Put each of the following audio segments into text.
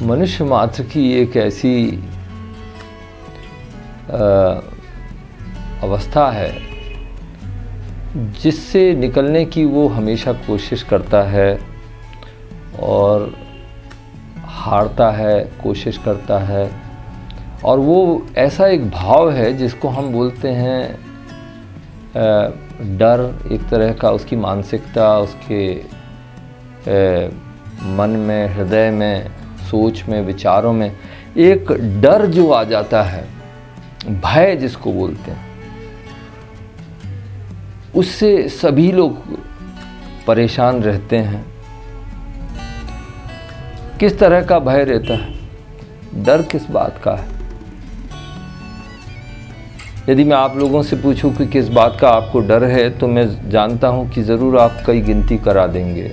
मनुष्य मात्र की एक ऐसी अवस्था है जिससे निकलने की वो हमेशा कोशिश करता है और हारता है, कोशिश करता है। और वो ऐसा एक भाव है जिसको हम बोलते हैं डर, एक तरह का उसकी मानसिकता, उसके मन में, हृदय में, सोच में, विचारों में एक डर जो आ जाता है, भय जिसको बोलते हैं, उससे सभी लोग परेशान रहते हैं। किस तरह का भय रहता है? डर किस बात का है? यदि मैं आप लोगों से पूछूं कि किस बात का आपको डर है, तो मैं जानता हूं कि ज़रूर आप कई गिनती करा देंगे।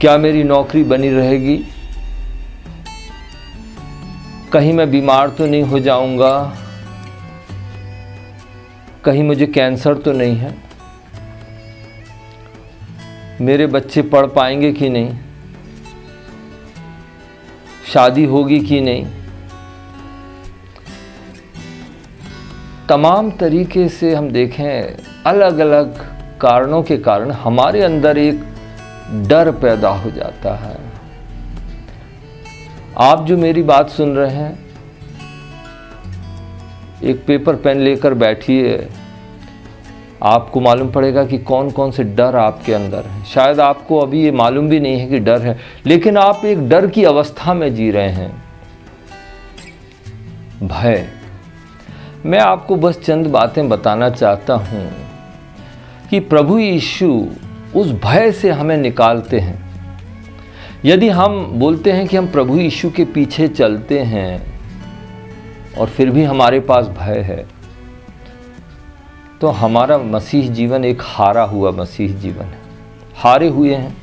क्या मेरी नौकरी बनी रहेगी? कहीं मैं बीमार तो नहीं हो जाऊंगा? कहीं मुझे कैंसर तो नहीं है? मेरे बच्चे पढ़ पाएंगे कि नहीं? शादी होगी कि नहीं? तमाम तरीके से हम देखें, अलग अलग कारणों के कारण हमारे अंदर एक डर पैदा हो जाता है। आप जो मेरी बात सुन रहे हैं, एक पेपर पेन लेकर बैठिए, आपको मालूम पड़ेगा कि कौन कौन से डर आपके अंदर हैं। शायद आपको अभी ये मालूम भी नहीं है कि डर है, लेकिन आप एक डर की अवस्था में जी रहे हैं, भय। मैं आपको बस चंद बातें बताना चाहता हूं कि प्रभु यीशु उस भय से हमें निकालते हैं। यदि हम बोलते हैं कि हम प्रभु यीशु के पीछे चलते हैं और फिर भी हमारे पास भय है, तो हमारा मसीह जीवन एक हारा हुआ मसीह जीवन है। हारे हुए हैं।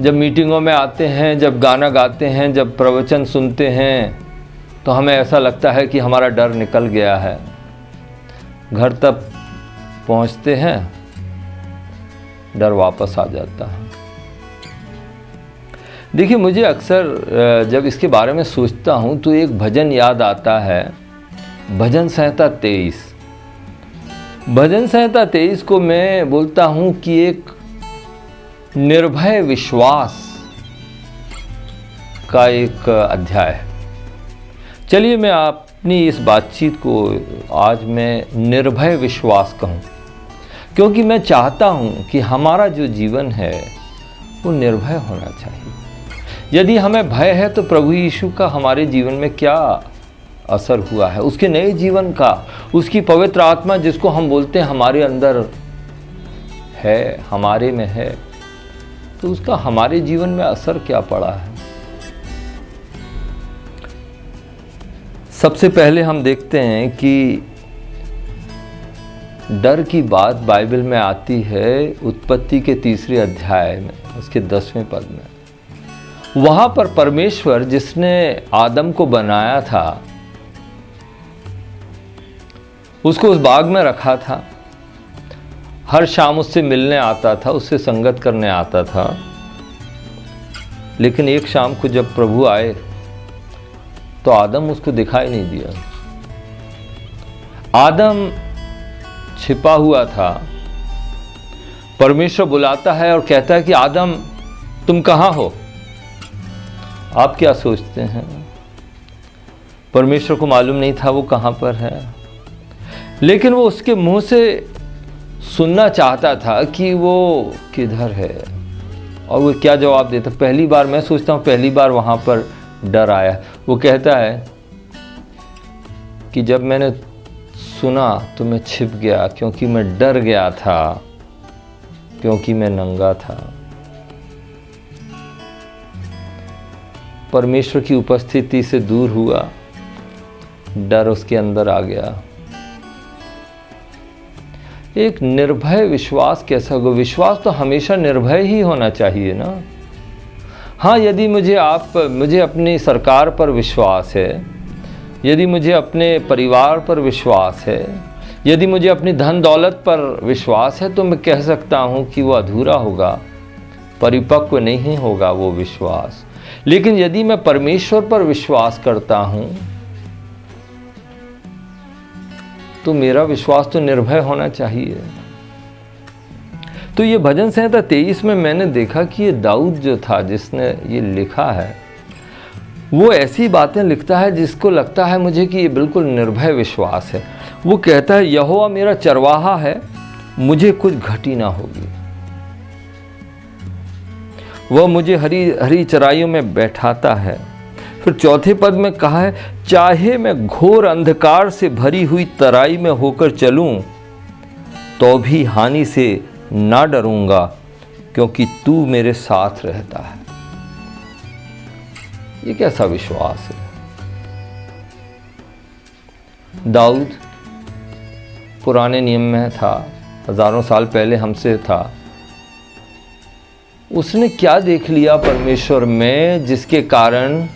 जब मीटिंगों में आते हैं, जब गाना गाते हैं, जब प्रवचन सुनते हैं, तो हमें ऐसा लगता है कि हमारा डर निकल गया है। घर तक पहुंचते हैं, डर वापस आ जाता है। देखिए, मुझे अक्सर जब इसके बारे में सोचता हूं तो एक भजन याद आता है, भजन संहिता 23। भजन संहिता 23 को मैं बोलता हूं कि एक निर्भय विश्वास का एक अध्याय है। चलिए, मैं अपनी इस बातचीत को आज मैं निर्भय विश्वास कहूं, क्योंकि मैं चाहता हूं कि हमारा जो जीवन है वो निर्भय होना चाहिए। यदि हमें भय है तो प्रभु यीशु का हमारे जीवन में क्या असर हुआ है, उसके नए जीवन का, उसकी पवित्र आत्मा जिसको हम बोलते हैं हमारे अंदर है, हमारे में है, तो उसका हमारे जीवन में असर क्या पड़ा है। सबसे पहले हम देखते हैं कि डर की बात बाइबल में आती है उत्पत्ति के 3 अध्याय में, उसके 10वें पद में। वहां पर परमेश्वर जिसने आदम को बनाया था, उसको उस बाग में रखा था, हर शाम उससे मिलने आता था, उससे संगत करने आता था। लेकिन एक शाम को जब प्रभु आए तो आदम उसको दिखाई नहीं दिया। आदम छिपा हुआ था। परमेश्वर बुलाता है और कहता है कि आदम, तुम कहां हो? आप क्या सोचते हैं? परमेश्वर को मालूम नहीं था वो कहां पर है, लेकिन वो उसके मुंह से सुनना चाहता था कि वो किधर है और वो क्या जवाब देता। पहली बार, मैं सोचता हूँ पहली बार वहाँ पर डर आया। वो कहता है कि जब मैंने सुना तो मैं छिप गया, क्योंकि मैं डर गया था, क्योंकि मैं नंगा था। परमेश्वर की उपस्थिति से दूर हुआ, डर उसके अंदर आ गया। एक निर्भय विश्वास कैसा होगा? विश्वास तो हमेशा निर्भय ही होना चाहिए ना। हाँ, यदि मुझे अपनी सरकार पर विश्वास है, यदि मुझे अपने परिवार पर विश्वास है, यदि मुझे अपनी धन दौलत पर विश्वास है तो मैं कह सकता हूं कि वो अधूरा होगा, परिपक्व नहीं होगा वो विश्वास। लेकिन यदि मैं परमेश्वर पर विश्वास करता हूं तो मेरा विश्वास तो निर्भय होना चाहिए। तो ये भजन संहिता 23 में मैंने देखा कि ये दाऊद जो था जिसने ये लिखा है, वो ऐसी बातें लिखता है जिसको लगता है मुझे कि ये बिल्कुल निर्भय विश्वास है। वो कहता है, यहोवा मेरा चरवाहा है, मुझे कुछ घटी ना होगी। वह मुझे हरी हरी चराइयों में बैठाता है। फिर चौथे पद में कहा है, चाहे मैं घोर अंधकार से भरी हुई तराई में होकर चलूं तो भी हानि से ना डरूंगा, क्योंकि तू मेरे साथ रहता है। ये कैसा विश्वास है। दाऊद पुराने नियम में था, हजारों साल पहले हमसे था। उसने क्या देख लिया परमेश्वर में जिसके कारण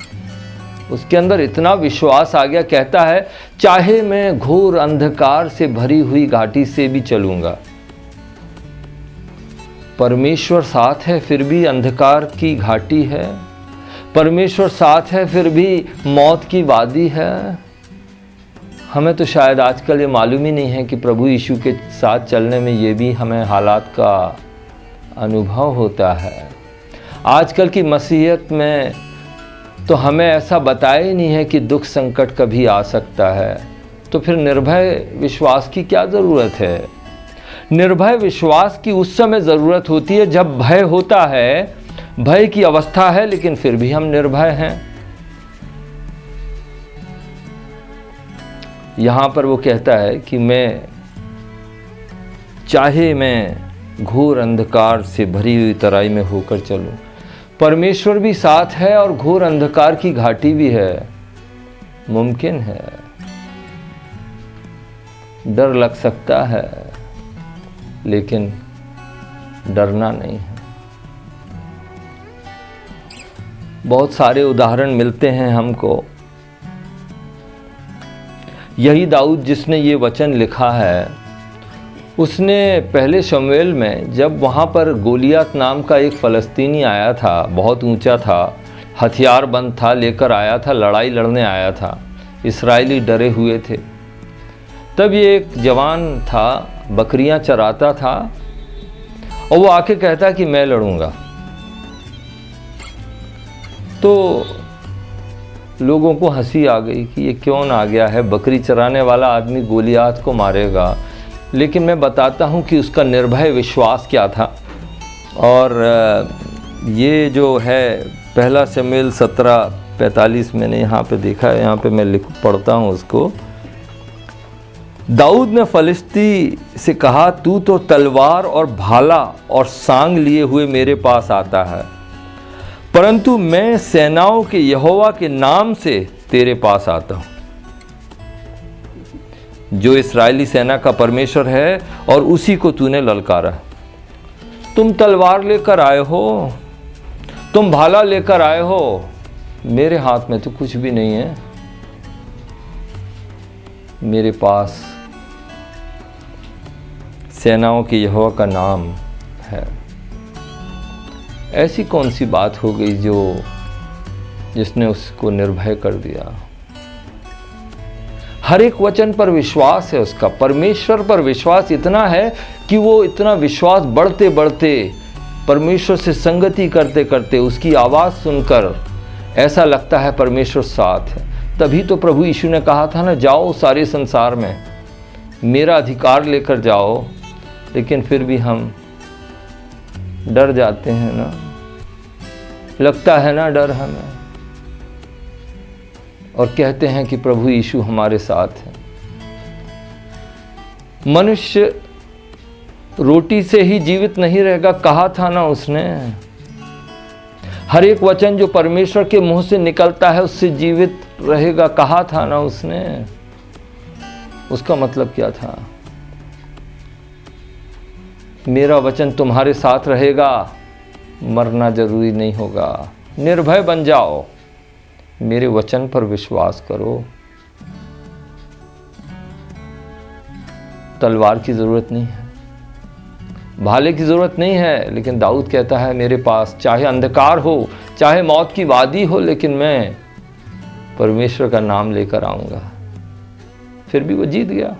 उसके अंदर इतना विश्वास आ गया। कहता है, चाहे मैं घोर अंधकार से भरी हुई घाटी से भी चलूंगा, परमेश्वर साथ है फिर भी अंधकार की घाटी है, परमेश्वर साथ है फिर भी मौत की वादी है। हमें तो शायद आजकल ये मालूम ही नहीं है कि प्रभु यीशु के साथ चलने में ये भी हमें हालात का अनुभव होता है। आजकल की मसीहत में तो हमें ऐसा बताया ही नहीं है कि दुख संकट कभी आ सकता है। तो फिर निर्भय विश्वास की क्या ज़रूरत है। निर्भय विश्वास की उस समय ज़रूरत होती है जब भय होता है, भय की अवस्था है, लेकिन फिर भी हम निर्भय हैं। यहाँ पर वो कहता है कि चाहे मैं घोर अंधकार से भरी हुई तराई में होकर चलूं, परमेश्वर भी साथ है और घोर अंधकार की घाटी भी है, मुमकिन है। डर लग सकता है लेकिन डरना नहीं है। बहुत सारे उदाहरण मिलते हैं हमको। यही दाऊद जिसने ये वचन लिखा है, उसने पहले शमूएल में जब वहाँ पर गोलियत नाम का एक फ़लस्तीनी आया था, बहुत ऊंचा था, हथियारबंद था, लेकर आया था, लड़ाई लड़ने आया था, इस्राएली डरे हुए थे। तब ये एक जवान था, बकरियां चराता था, और वो आके कहता कि मैं लड़ूंगा। तो लोगों को हंसी आ गई कि ये कौन आ गया है, बकरी चराने वाला आदमी गोलियत को मारेगा। लेकिन मैं बताता हूँ कि उसका निर्भय विश्वास क्या था। और ये जो है पहला शमूएल 17:45 मैंने यहाँ पे देखा है, यहाँ पे मैं पढ़ता हूँ उसको। दाऊद ने फलिस्ती से कहा, तू तो तलवार और भाला और सांग लिए हुए मेरे पास आता है, परंतु मैं सेनाओं के यहोवा के नाम से तेरे पास आता हूँ, जो इस्राएली सेना का परमेश्वर है, और उसी को तूने ललकारा। तुम तलवार लेकर आए हो, तुम भाला लेकर आए हो, मेरे हाथ में तो कुछ भी नहीं है। मेरे पास सेनाओं के यहोवा का नाम है। ऐसी कौन सी बात हो गई जिसने उसको निर्भय कर दिया। हर एक वचन पर विश्वास है उसका, परमेश्वर पर विश्वास इतना है कि वो इतना विश्वास बढ़ते बढ़ते, परमेश्वर से संगति करते करते, उसकी आवाज़ सुनकर ऐसा लगता है परमेश्वर साथ है। तभी तो प्रभु यीशु ने कहा था ना, जाओ सारे संसार में मेरा अधिकार लेकर जाओ। लेकिन फिर भी हम डर जाते हैं ना, लगता है ना डर हमें, और कहते हैं कि प्रभु यीशु हमारे साथ है। मनुष्य रोटी से ही जीवित नहीं रहेगा, कहा था ना उसने। हर एक वचन जो परमेश्वर के मुंह से निकलता है उससे जीवित रहेगा, कहा था ना उसने। उसका मतलब क्या था? मेरा वचन तुम्हारे साथ रहेगा, मरना जरूरी नहीं होगा। निर्भय बन जाओ, मेरे वचन पर विश्वास करो। तलवार की ज़रूरत नहीं है, भाले की ज़रूरत नहीं है, लेकिन दाऊद कहता है मेरे पास चाहे अंधकार हो, चाहे मौत की वादी हो, लेकिन मैं परमेश्वर का नाम लेकर आऊँगा। फिर भी वो जीत गया।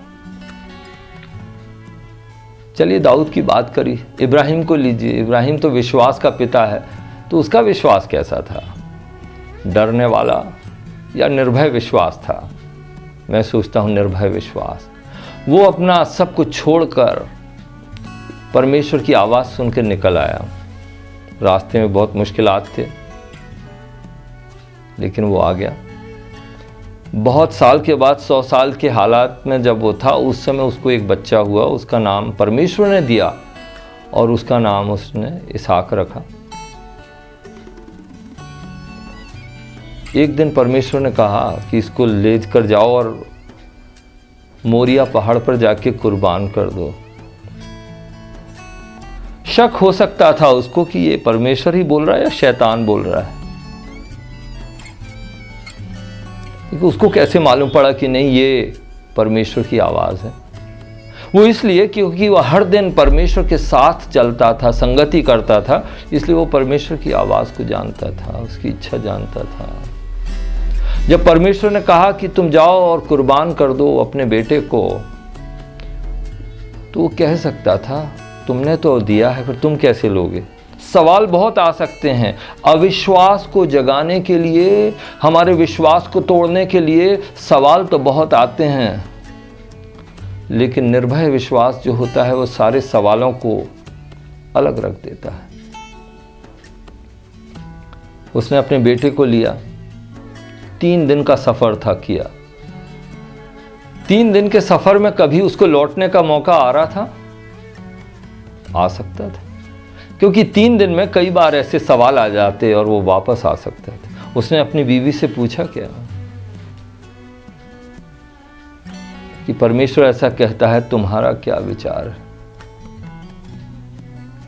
चलिए दाऊद की बात करी, इब्राहिम को लीजिए। इब्राहिम तो विश्वास का पिता है, तो उसका विश्वास कैसा था? डरने वाला या निर्भय विश्वास था? मैं सोचता हूँ निर्भय विश्वास। वो अपना सब कुछ छोड़कर परमेश्वर की आवाज़ सुनकर निकल आया। रास्ते में बहुत मुश्किलात थे, लेकिन वो आ गया। बहुत साल के बाद, 100 साल के हालात में जब वो था, उस समय उसको एक बच्चा हुआ। उसका नाम परमेश्वर ने दिया और उसका नाम उसने इसहाक रखा। एक दिन परमेश्वर ने कहा कि इसको ले कर जाओ और मोरिया पहाड़ पर जाके कुर्बान कर दो। शक हो सकता था उसको कि ये परमेश्वर ही बोल रहा है या शैतान बोल रहा है। उसको कैसे मालूम पड़ा कि नहीं ये परमेश्वर की आवाज़ है? वो इसलिए क्योंकि वह हर दिन परमेश्वर के साथ चलता था, संगति करता था, इसलिए वो परमेश्वर की आवाज़ को जानता था, उसकी इच्छा जानता था। जब परमेश्वर ने कहा कि तुम जाओ और कुर्बान कर दो अपने बेटे को, तो वो कह सकता था तुमने तो दिया है, फिर तुम कैसे लोगे? सवाल बहुत आ सकते हैं। अविश्वास को जगाने के लिए, हमारे विश्वास को तोड़ने के लिए सवाल तो बहुत आते हैं, लेकिन निर्भय विश्वास जो होता है वो सारे सवालों को अलग रख देता है। उसने अपने बेटे को लिया, 3 दिन का सफ़र था किया। 3 दिन के सफ़र में कभी उसको लौटने का मौका आ रहा था? आ सकता था, क्योंकि 3 दिन में कई बार ऐसे सवाल आ जाते और वो वापस आ सकता था। उसने अपनी बीवी से पूछा क्या कि परमेश्वर ऐसा कहता है, तुम्हारा क्या विचार है?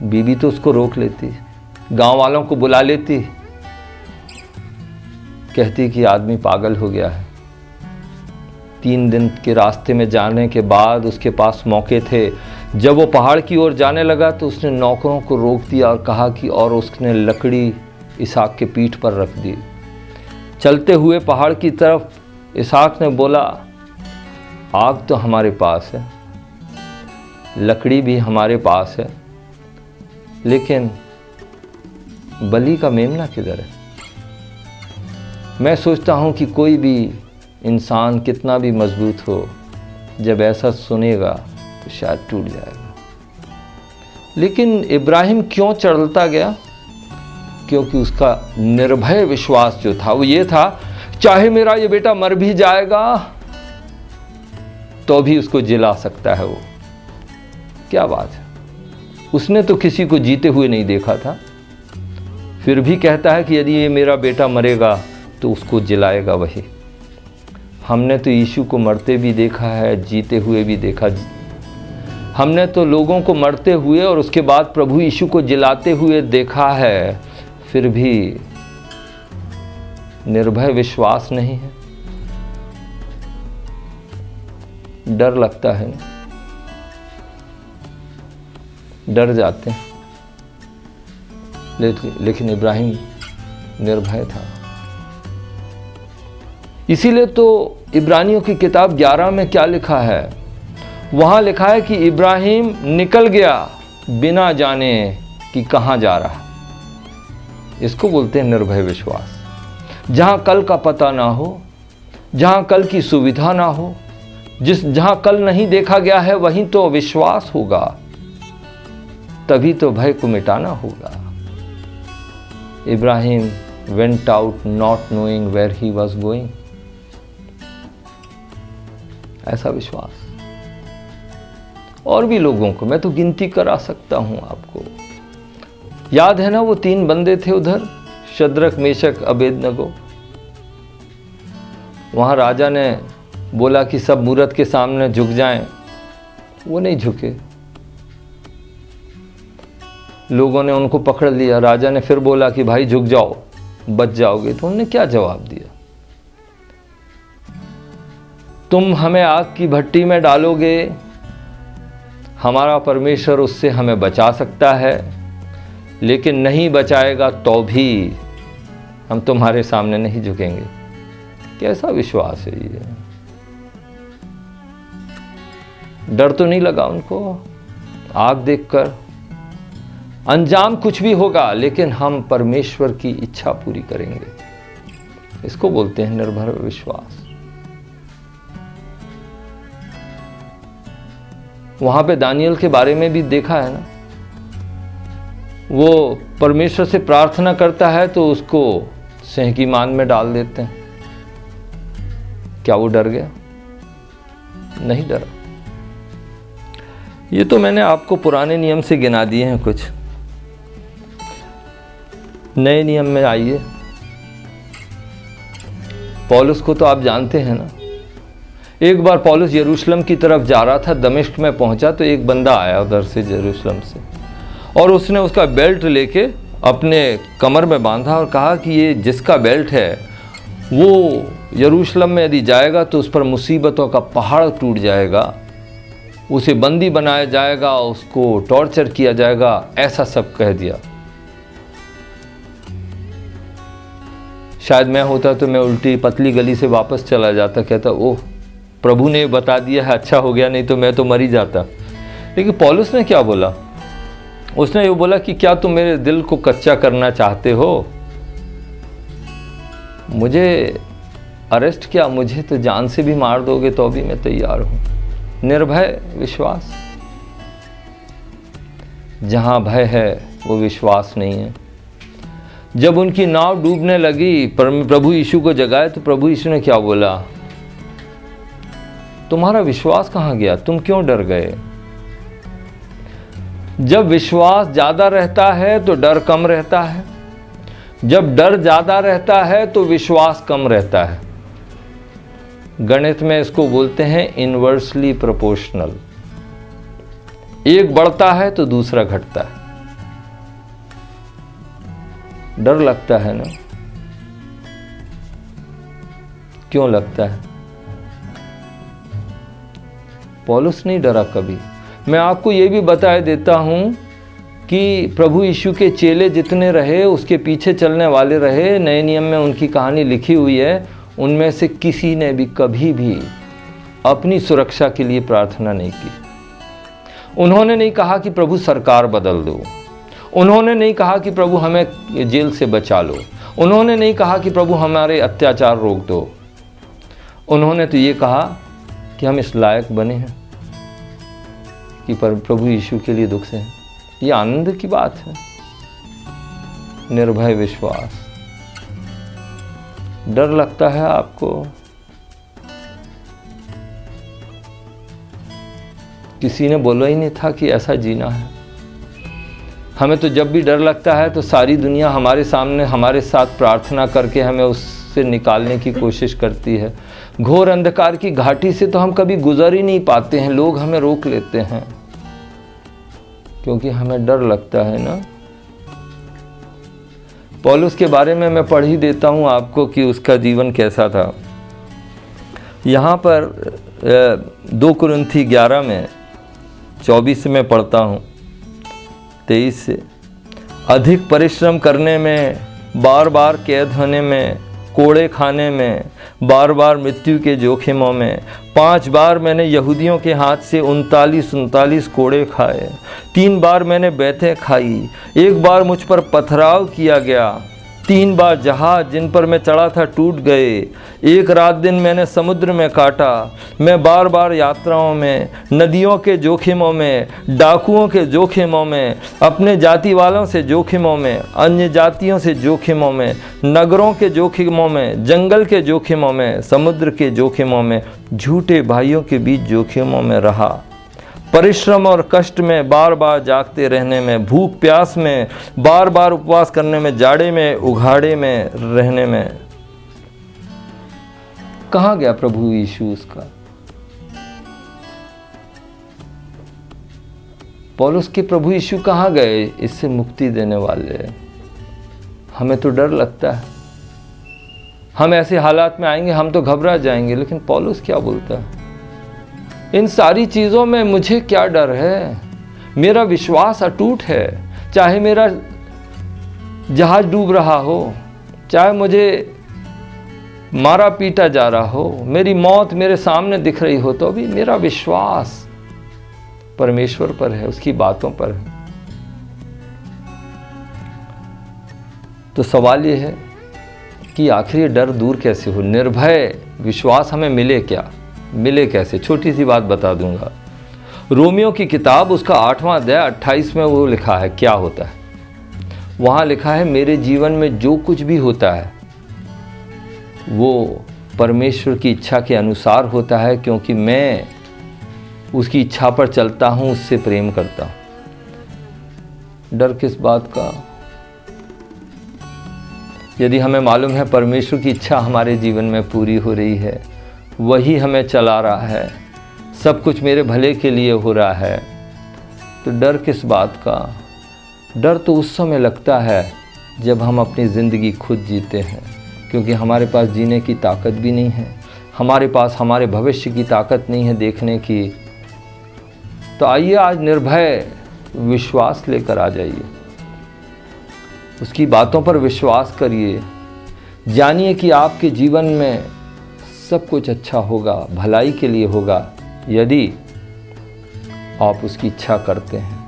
बीवी तो उसको रोक लेती, गांव वालों को बुला लेती, कहती कि आदमी पागल हो गया है। 3 दिन के रास्ते में जाने के बाद उसके पास मौके थे। जब वो पहाड़ की ओर जाने लगा तो उसने नौकरों को रोक दिया और कहा कि, और उसने लकड़ी इसहाक के पीठ पर रख दी। चलते हुए पहाड़ की तरफ इसहाक ने बोला, आग तो हमारे पास है, लकड़ी भी हमारे पास है, लेकिन बलि का मेमना किधर है? मैं सोचता हूँ कि कोई भी इंसान कितना भी मजबूत हो, जब ऐसा सुनेगा तो शायद टूट जाएगा। लेकिन इब्राहिम क्यों चढ़ता गया? क्योंकि उसका निर्भय विश्वास जो था वो ये था, चाहे मेरा ये बेटा मर भी जाएगा तो भी उसको जिला सकता है वो। क्या बात है, उसने तो किसी को जीते हुए नहीं देखा था, फिर भी कहता है कि यदि ये मेरा बेटा मरेगा तो उसको जिलाएगा वही। हमने तो यीशु को मरते भी देखा है, जीते हुए भी देखा। हमने तो लोगों को मरते हुए और उसके बाद प्रभु यीशु को जिलाते हुए देखा है, फिर भी निर्भय विश्वास नहीं है। डर लगता है ना, डर जाते हैं, लेकिन इब्राहिम निर्भय था। इसीलिए तो इब्रानियों की किताब 11 में क्या लिखा है? वहाँ लिखा है कि इब्राहिम निकल गया बिना जाने कि कहाँ जा रहा। इसको बोलते हैं निर्भय विश्वास। जहाँ कल का पता ना हो, जहाँ कल की सुविधा ना हो, जहाँ कल नहीं देखा गया है, वहीं तो विश्वास होगा, तभी तो भय को मिटाना होगा। Ibrahim went out not knowing where he was going। ऐसा विश्वास। और भी लोगों को मैं तो गिनती करा सकता हूं आपको। याद है ना वो 3 बंदे थे उधर, शद्रक, मेशक, अबेदनगो। वहां राजा ने बोला कि सब मूरत के सामने झुक जाएं, वो नहीं झुके। लोगों ने उनको पकड़ लिया। राजा ने फिर बोला कि भाई झुक जाओ, बच जाओगे। तो उन्होंने क्या जवाब दिया? तुम हमें आग की भट्टी में डालोगे हमारा परमेश्वर उससे हमें बचा सकता है, लेकिन नहीं बचाएगा तो भी हम तुम्हारे सामने नहीं झुकेंगे। कैसा विश्वास है ये? डर तो नहीं लगा उनको आग देखकर? अंजाम कुछ भी होगा, लेकिन हम परमेश्वर की इच्छा पूरी करेंगे। इसको बोलते हैं निर्भय विश्वास। वहां पे दानियल के बारे में भी देखा है ना, वो परमेश्वर से प्रार्थना करता है तो उसको सिंह की मान में डाल देते हैं। क्या वो डर गया? नहीं डरा। ये तो मैंने आपको पुराने नियम से गिना दिए हैं कुछ। नए नियम में आइए। पौलुस को तो आप जानते हैं ना। एक बार पौलुस यरूशलेम की तरफ जा रहा था, दमिश्क में पहुंचा तो एक बंदा आया उधर से, यरूशलेम से, और उसने उसका बेल्ट लेके अपने कमर में बांधा और कहा कि ये जिसका बेल्ट है वो यरूशलेम में यदि जाएगा तो उस पर मुसीबतों का पहाड़ टूट जाएगा, उसे बंदी बनाया जाएगा, उसको टॉर्चर किया जाएगा, ऐसा सब कह दिया। शायद मैं होता तो मैं उल्टी पतली गली से वापस चला जाता, कहता ओह प्रभु ने बता दिया है, अच्छा हो गया, नहीं तो मैं तो मर ही जाता। लेकिन पौलुस ने क्या बोला? उसने ये बोला कि क्या तुम मेरे दिल को कच्चा करना चाहते हो? मुझे अरेस्ट क्या, मुझे तो जान से भी मार दोगे तो भी मैं तैयार हूं। निर्भय विश्वास। जहां भय है वो विश्वास नहीं है। जब उनकी नाव डूबने लगी, प्रभु यीशु को जगाए तो प्रभु यीशु ने क्या बोला? तुम्हारा विश्वास कहां गया? तुम क्यों डर गए? जब विश्वास ज्यादा रहता है तो डर कम रहता है, जब डर ज्यादा रहता है तो विश्वास कम रहता है। गणित में इसको बोलते हैं इनवर्सली प्रोपोर्शनल। एक बढ़ता है तो दूसरा घटता है। डर लगता है ना? क्यों लगता है? पौलुस नहीं डरा कभी। मैं आपको यह भी बता देता हूं कि प्रभु यीशु के चेले जितने रहे, उसके पीछे चलने वाले रहे, नए नियम में उनकी कहानी लिखी हुई है, उनमें से किसी ने भी कभी भी अपनी सुरक्षा के लिए प्रार्थना नहीं की। उन्होंने नहीं कहा कि प्रभु सरकार बदल दो, उन्होंने नहीं कहा कि प्रभु हमें जेल से बचा लो, उन्होंने नहीं कहा कि प्रभु हमारे अत्याचार रोक दो। उन्होंने तो ये कहा कि हम इस लायक बने हैं कि प्रभु यीशु के लिए दुख से हैं। ये आनंद की बात है। निर्भय विश्वास। डर लगता है आपको? किसी ने बोला ही नहीं था कि ऐसा जीना है। हमें तो जब भी डर लगता है तो सारी दुनिया हमारे सामने हमारे साथ प्रार्थना करके हमें उससे निकालने की कोशिश करती है। घोर अंधकार की घाटी से तो हम कभी गुजर ही नहीं पाते हैं, लोग हमें रोक लेते हैं क्योंकि हमें डर लगता है ना। पौलुस के बारे में मैं पढ़ ही देता हूं आपको कि उसका जीवन कैसा था। यहाँ पर 2 कुरिन्थी 11 में 24 में पढ़ता हूँ 23 से। अधिक परिश्रम करने में, बार बार कैद होने में, कोड़े खाने में, बार बार मृत्यु के जोखिमों में, 5 बार मैंने यहूदियों के हाथ से 39 कोड़े खाए, 3 बार मैंने बैठें खाई, 1 बार मुझ पर पथराव किया गया, 3 बार जहाज जिन पर मैं चढ़ा था टूट गए, 1 रात दिन मैंने समुद्र में काटा। मैं बार बार यात्राओं में, नदियों के जोखिमों में, डाकुओं के जोखिमों में, अपने जाति वालों से जोखिमों में, अन्य जातियों से जोखिमों में, नगरों के जोखिमों में, जंगल के जोखिमों में, समुद्र के जोखिमों में, झूठे भाइयों के बीच जोखिमों में रहा। परिश्रम और कष्ट में, बार बार जागते रहने में, भूख प्यास में, बार बार उपवास करने में, जाड़े में, उघाड़े में रहने में। कहाँ गया प्रभु यीशु उसका? पौलुस के प्रभु यीशु कहाँ गए इससे मुक्ति देने वाले? हमें तो डर लगता है, हम ऐसे हालात में आएंगे हम तो घबरा जाएंगे, लेकिन पौलुस क्या बोलता है? इन सारी चीज़ों में मुझे क्या डर है? मेरा विश्वास अटूट है। चाहे मेरा जहाज डूब रहा हो, चाहे मुझे मारा पीटा जा रहा हो, मेरी मौत मेरे सामने दिख रही हो, तो भी मेरा विश्वास परमेश्वर पर है, उसकी बातों पर है। तो सवाल ये है कि आखिर ये डर दूर कैसे हो? निर्भय विश्वास हमें मिले क्या? मिले कैसे? छोटी सी बात बता दूंगा। रोमियो की किताब उसका 8वां अध्याय 28 में वो लिखा है, क्या होता है वहाँ लिखा है, मेरे जीवन में जो कुछ भी होता है वो परमेश्वर की इच्छा के अनुसार होता है, क्योंकि मैं उसकी इच्छा पर चलता हूँ, उससे प्रेम करता हूँ। डर किस बात का? यदि हमें मालूम है परमेश्वर की इच्छा हमारे जीवन में पूरी हो रही है, वही हमें चला रहा है, सब कुछ मेरे भले के लिए हो रहा है, तो डर किस बात का? डर तो उस समय लगता है जब हम अपनी ज़िंदगी खुद जीते हैं, क्योंकि हमारे पास जीने की ताकत भी नहीं है, हमारे पास हमारे भविष्य की ताकत नहीं है देखने की। तो आइए आज निर्भय विश्वास लेकर आ जाइए, उसकी बातों पर विश्वास करिए, जानिए कि आपके जीवन में सब कुछ अच्छा होगा, भलाई के लिए होगा, यदि आप उसकी इच्छा करते हैं,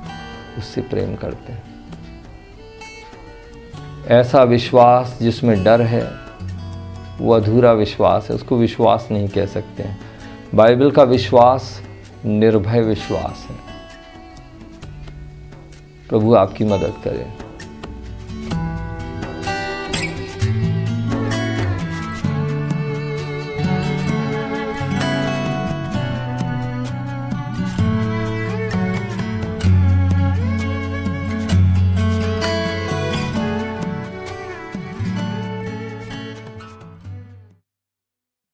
उससे प्रेम करते हैं। ऐसा विश्वास जिसमें डर है वो अधूरा विश्वास है, उसको विश्वास नहीं कह सकते हैं। बाइबल का विश्वास निर्भय विश्वास है। प्रभु आपकी मदद करे।